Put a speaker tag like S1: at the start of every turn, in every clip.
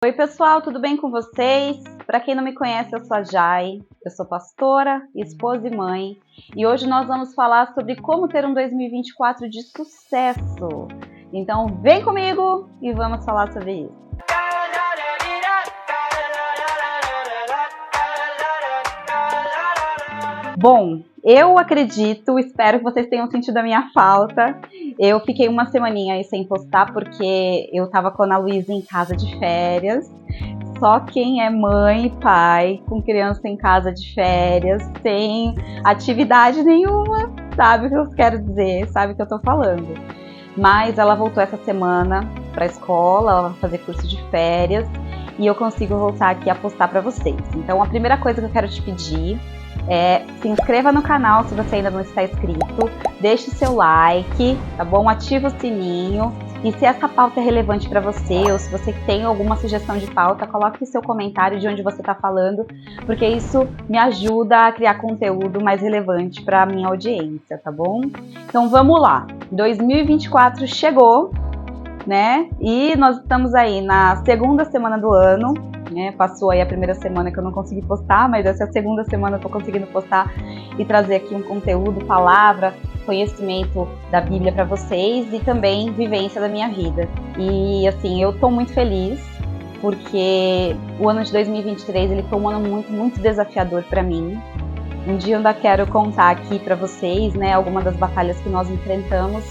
S1: Oi pessoal, tudo bem com vocês? Para quem não me conhece, eu sou a Jai, eu sou pastora, esposa e mãe, e hoje nós vamos falar sobre como ter um 2024 de sucesso. Então vem comigo e vamos falar sobre isso. Bom, eu acredito, espero que vocês tenham sentido a minha falta. Eu fiquei uma semaninha aí sem postar porque eu tava com a Ana Luísa em casa de férias. Só quem é mãe e pai com criança em casa de férias, sem atividade nenhuma, sabe o que eu quero dizer, sabe o que eu tô falando. Mas ela voltou essa semana pra escola, ela vai fazer curso de férias e eu consigo voltar aqui a postar pra vocês. Então a primeira coisa que eu quero te pedir se inscreva no canal se você ainda não está inscrito, deixe o seu like, tá bom? Ativa o sininho e se essa pauta é relevante para você ou se você tem alguma sugestão de pauta, coloque seu comentário de onde você está falando, porque isso me ajuda a criar conteúdo mais relevante para a minha audiência, tá bom? Então vamos lá, 2024 chegou, né? E nós estamos aí na segunda semana do ano. Passou aí a primeira semana que eu não consegui postar, mas essa é a segunda semana que eu tô conseguindo postar e trazer aqui um conteúdo, palavra, conhecimento da Bíblia para vocês e também vivência da minha vida. E assim, eu tô muito feliz porque o ano de 2023 ele foi um ano muito desafiador para mim. Um dia eu ainda quero contar aqui para vocês, né, algumas das batalhas que nós enfrentamos,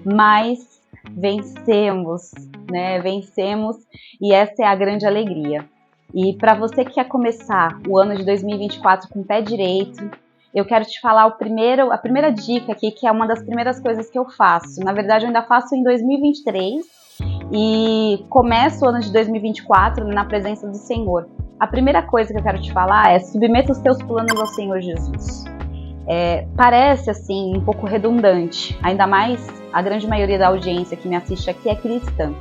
S1: mas vencemos, né? Vencemos e essa é a grande alegria. E para você que quer começar o ano de 2024 com o pé direito, eu quero te falar a primeira dica aqui, que é uma das primeiras coisas que eu faço. Na verdade, eu ainda faço em 2023 e começo o ano de 2024 na presença do Senhor. A primeira coisa que eu quero te falar é: submeta os teus planos ao Senhor Jesus. Parece assim um pouco redundante, ainda mais a grande maioria da audiência que me assiste aqui é cristã.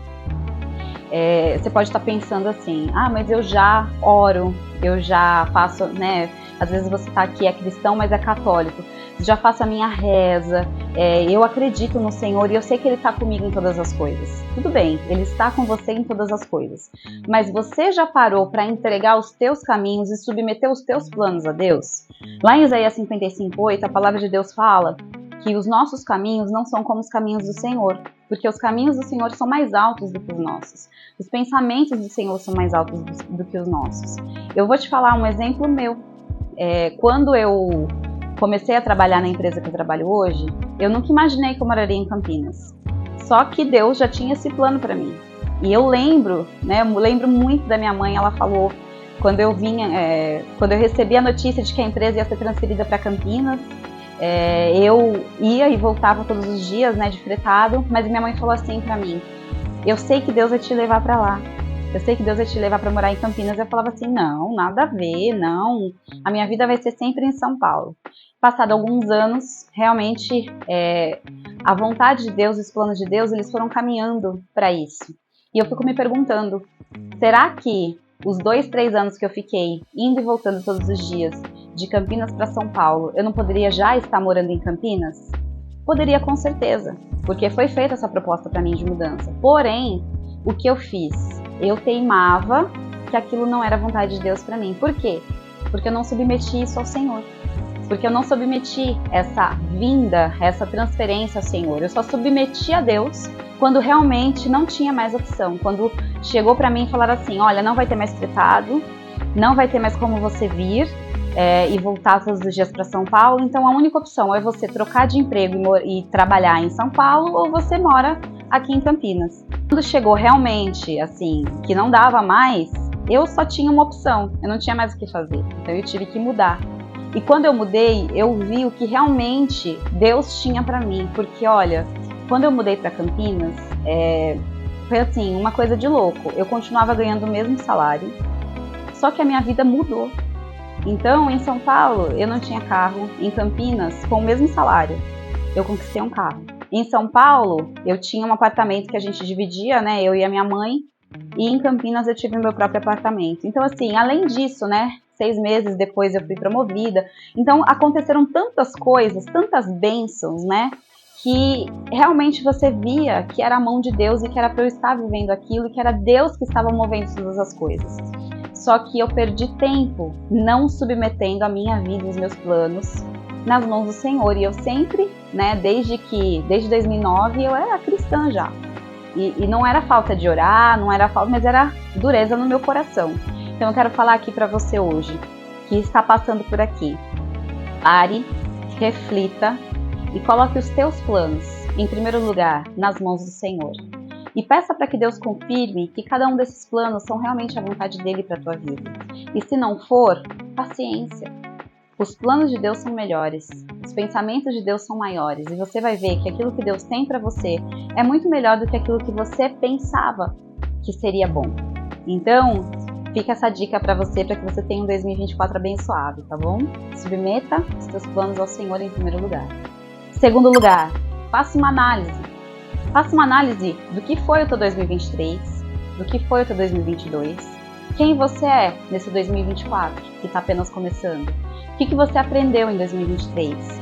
S1: Você pode estar pensando assim: mas eu já oro, eu já faço, né? Às vezes você está aqui, é cristão, mas é católico. Já faço a minha reza, eu acredito no Senhor e eu sei que Ele está comigo em todas as coisas. Tudo bem, Ele está com você em todas as coisas. Mas você já parou para entregar os teus caminhos e submeter os teus planos a Deus? Lá em Isaías 55:8, a palavra de Deus fala que os nossos caminhos não são como os caminhos do Senhor, porque os caminhos do Senhor são mais altos do que os nossos. Os pensamentos do Senhor são mais altos do que os nossos. Eu vou te falar um exemplo meu. Quando eu comecei a trabalhar na empresa que eu trabalho hoje, eu nunca imaginei que eu moraria em Campinas. Só que Deus já tinha esse plano para mim. E eu lembro, né? Eu lembro muito da minha mãe. Ela falou quando eu recebi a notícia de que a empresa ia ser transferida para Campinas. Eu ia e voltava todos os dias, né, de fretado, mas minha mãe falou assim pra mim: eu sei que Deus vai te levar pra lá, eu sei que Deus vai te levar pra morar em Campinas. Eu falava assim: não, nada a ver, não, a minha vida vai ser sempre em São Paulo. Passado alguns anos, realmente a vontade de Deus, os planos de Deus, eles foram caminhando para isso. E eu fico me perguntando: será que os 2, 3 anos que eu fiquei indo e voltando todos os dias de Campinas para São Paulo, eu não poderia já estar morando em Campinas? Poderia, com certeza, porque foi feita essa proposta para mim de mudança. Porém, o que eu fiz? Eu teimava que aquilo não era vontade de Deus para mim. Por quê? Porque eu não submeti isso ao Senhor. Porque eu não submeti essa vinda, essa transferência ao Senhor. Eu só submeti a Deus quando realmente não tinha mais opção. Quando chegou para mim e falaram assim: olha, não vai ter mais fretado, não vai ter mais como você vir e voltar todos os dias para São Paulo. Então a única opção é você trocar de emprego e trabalhar em São Paulo, ou você mora aqui em Campinas. Quando chegou realmente assim, que não dava mais, eu só tinha uma opção, eu não tinha mais o que fazer. Então eu tive que mudar. E quando eu mudei, eu vi o que realmente Deus tinha para mim. Porque, olha, quando eu mudei para Campinas, foi assim, uma coisa de louco. Eu continuava ganhando o mesmo salário, só que a minha vida mudou. Então, em São Paulo, eu não tinha carro. Em Campinas, com o mesmo salário, eu conquistei um carro. Em São Paulo, eu tinha um apartamento que a gente dividia, né, eu e a minha mãe. E em Campinas, eu tive o meu próprio apartamento. Então, assim, além disso, né, 6 meses depois eu fui promovida. Então, aconteceram tantas coisas, tantas bênçãos, né, que realmente você via que era a mão de Deus e que era para eu estar vivendo aquilo e que era Deus que estava movendo todas as coisas. Só que eu perdi tempo não submetendo a minha vida e os meus planos nas mãos do Senhor. E eu sempre, né, desde 2009 eu era cristã já. E não era falta de orar, não era falta, mas era dureza no meu coração. Então eu quero falar aqui para você hoje, que está passando por aqui. Pare, reflita e coloque os teus planos, em primeiro lugar, nas mãos do Senhor. E peça para que Deus confirme que cada um desses planos são realmente a vontade dele para a tua vida. E se não for, paciência. Os planos de Deus são melhores, os pensamentos de Deus são maiores, e você vai ver que aquilo que Deus tem para você é muito melhor do que aquilo que você pensava que seria bom. Então, fica essa dica para você que tenha um 2024 abençoado, tá bom? Submeta os teus planos ao Senhor em primeiro lugar. Segundo lugar, faça uma análise. Faça uma análise do que foi o teu 2023, do que foi o teu 2022, quem você é nesse 2024 que está apenas começando. O que você aprendeu em 2023?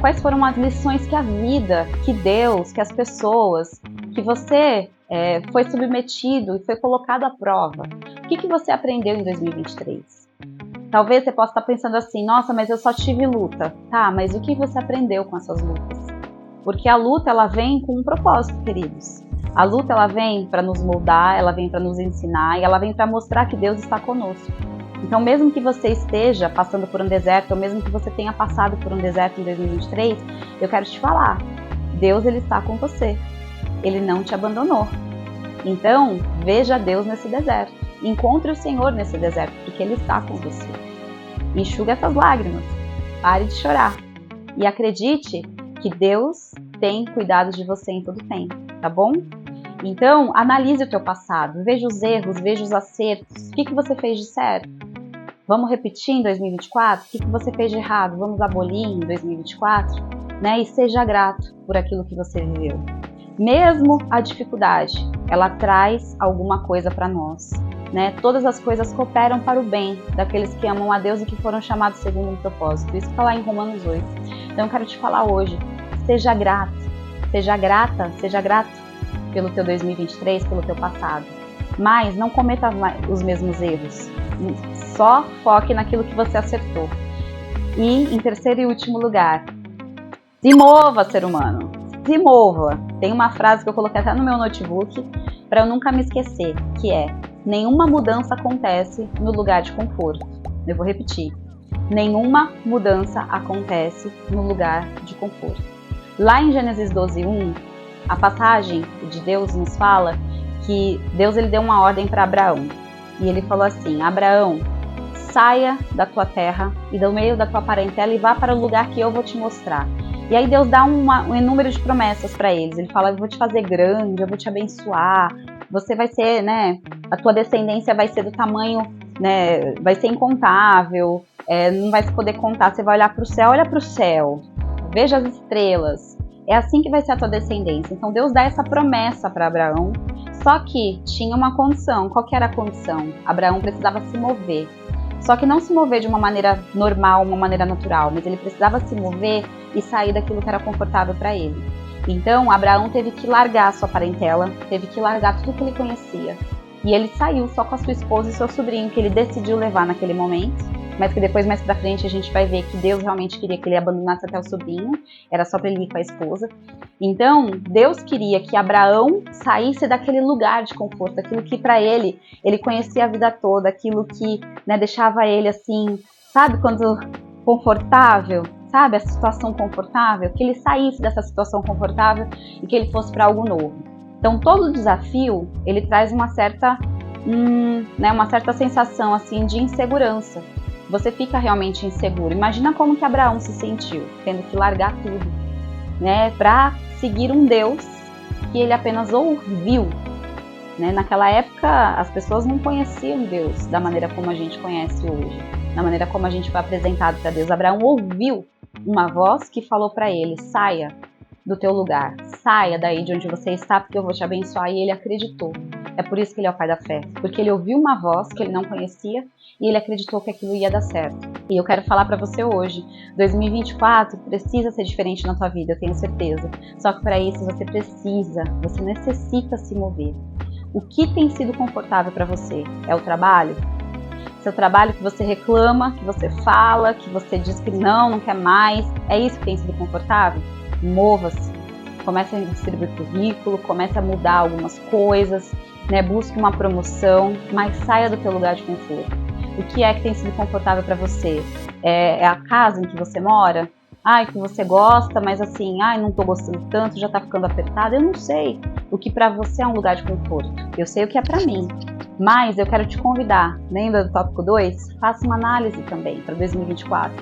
S1: Quais foram as lições que a vida, que Deus, que as pessoas, que você foi submetido e foi colocado à prova? O que você aprendeu em 2023? Talvez você possa estar pensando assim, nossa, mas eu só tive luta. Tá, mas o que você aprendeu com essas lutas? Porque a luta, ela vem com um propósito, queridos. A luta, ela vem para nos moldar, ela vem para nos ensinar e ela vem para mostrar que Deus está conosco. Então, mesmo que você esteja passando por um deserto, ou mesmo que você tenha passado por um deserto em 2023, eu quero te falar, Deus, ele está com você. Ele não te abandonou. Então, veja Deus nesse deserto. Encontre o Senhor nesse deserto, porque ele está com você. Enxuga essas lágrimas. Pare de chorar. E acredite que Deus tem cuidado de você em todo tempo, tá bom? Então, analise o teu passado. Veja os erros, veja os acertos. O que você fez de certo? Vamos repetir em 2024? O que você fez de errado? Vamos abolir em 2024? Né? E seja grato por aquilo que você viveu. Mesmo a dificuldade, ela traz alguma coisa para nós. Né? Todas as coisas cooperam para o bem daqueles que amam a Deus e que foram chamados segundo um propósito. Isso está lá em Romanos 8. Então eu quero te falar hoje, seja grato, seja grata, seja grato pelo teu 2023, pelo teu passado. Mas não cometa os mesmos erros. Só foque naquilo que você acertou. E, em terceiro e último lugar, se mova, ser humano. Se mova. Tem uma frase que eu coloquei até no meu notebook para eu nunca me esquecer, que é: nenhuma mudança acontece no lugar de conforto. Eu vou repetir. Nenhuma mudança acontece no lugar de conforto. Lá em Gênesis 12:1, a passagem de Deus nos fala que Deus, ele deu uma ordem para Abraão. E ele falou assim: Abraão, saia da tua terra e do meio da tua parentela e vá para o lugar que eu vou te mostrar. E aí Deus dá um número de promessas para eles. Ele fala: eu vou te fazer grande, eu vou te abençoar, você vai ser, né, a tua descendência vai ser do tamanho, né, vai ser incontável, não vai se poder contar. Você vai olhar para o céu, olha para o céu, veja as estrelas. É assim que vai ser a tua descendência. Então Deus dá essa promessa para Abraão, só que tinha uma condição. Qual que era a condição? Abraão precisava se mover. Só que não se mover de uma maneira normal, uma maneira natural, mas ele precisava se mover e sair daquilo que era confortável para ele. Então Abraão teve que largar a sua parentela, teve que largar tudo que ele conhecia. E ele saiu só com a sua esposa e seu sobrinho, que ele decidiu levar naquele momento. Mas que depois, mais pra frente, a gente vai ver que Deus realmente queria que ele abandonasse até o sobrinho, era só para ele ir com a esposa. Então, Deus queria que Abraão saísse daquele lugar de conforto, aquilo que para ele conhecia a vida toda, aquilo que, né, deixava ele assim, sabe, quando confortável, sabe, a situação confortável, que ele saísse dessa situação confortável e que ele fosse para algo novo. Então, todo desafio, ele traz uma certa sensação assim de insegurança. Você fica realmente inseguro. Imagina como que Abraão se sentiu, tendo que largar tudo, né, para seguir um Deus que ele apenas ouviu. Né? Naquela época, as pessoas não conheciam Deus da maneira como a gente conhece hoje, da maneira como a gente foi apresentado para Deus. Abraão ouviu uma voz que falou para ele: saia do teu lugar, saia daí de onde você está, porque eu vou te abençoar. E ele acreditou. É por isso que ele é o pai da fé, porque ele ouviu uma voz que ele não conhecia e ele acreditou que aquilo ia dar certo. E eu quero falar para você hoje, 2024 precisa ser diferente na tua vida, eu tenho certeza. Só que para isso você necessita se mover. O que tem sido confortável para você? É o trabalho? Seu trabalho que você reclama, que você fala, que você diz que não quer mais, é isso que tem sido confortável? Mova-se. Comece a distribuir currículo, comece a mudar algumas coisas, né? Busque uma promoção, mas saia do teu lugar de conforto. O que é que tem sido confortável para você? É a casa em que você mora? Que você gosta, mas assim, não tô gostando tanto, já tá ficando apertado. Eu não sei o que para você é um lugar de conforto. Eu sei o que é para mim. Mas eu quero te convidar, lembra do tópico 2? Faça uma análise também para 2024.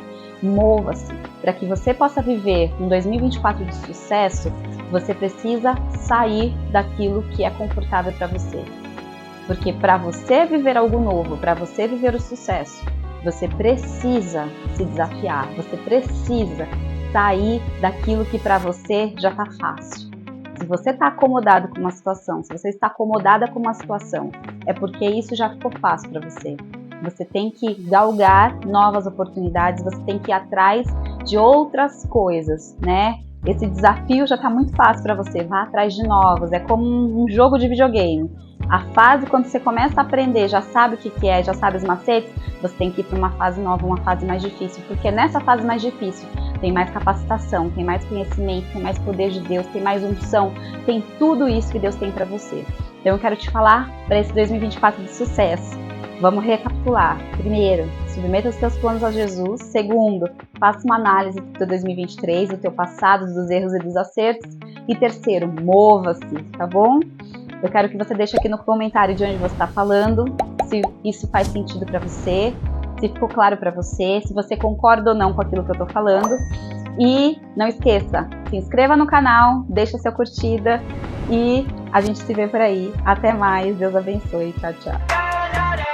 S1: Mova-se. Para que você possa viver um 2024 de sucesso, você precisa sair daquilo que é confortável para você. Porque para você viver algo novo, para você viver o sucesso, você precisa se desafiar, você precisa sair daquilo que para você já está fácil. Se você está acomodado com uma situação, se você está acomodada com uma situação, é porque isso já ficou fácil para você. Você tem que galgar novas oportunidades, você tem que ir atrás de outras coisas, né? Esse desafio já está muito fácil para você, vá atrás de novos, é como um jogo de videogame. A fase, quando você começa a aprender, já sabe o que é, já sabe os macetes, você tem que ir para uma fase nova, uma fase mais difícil, porque nessa fase mais difícil tem mais capacitação, tem mais conhecimento, tem mais poder de Deus, tem mais unção, tem tudo isso que Deus tem para você. Então eu quero te falar para esse 2024 de sucesso. Vamos recapitular. Primeiro, submeta os teus planos a Jesus. Segundo, faça uma análise do teu 2023, do teu passado, dos erros e dos acertos. E terceiro, mova-se, tá bom? Eu quero que você deixe aqui no comentário de onde você está falando, se isso faz sentido para você, se ficou claro para você, se você concorda ou não com aquilo que eu estou falando. E não esqueça, se inscreva no canal, deixa sua curtida e a gente se vê por aí. Até mais, Deus abençoe, tchau, tchau.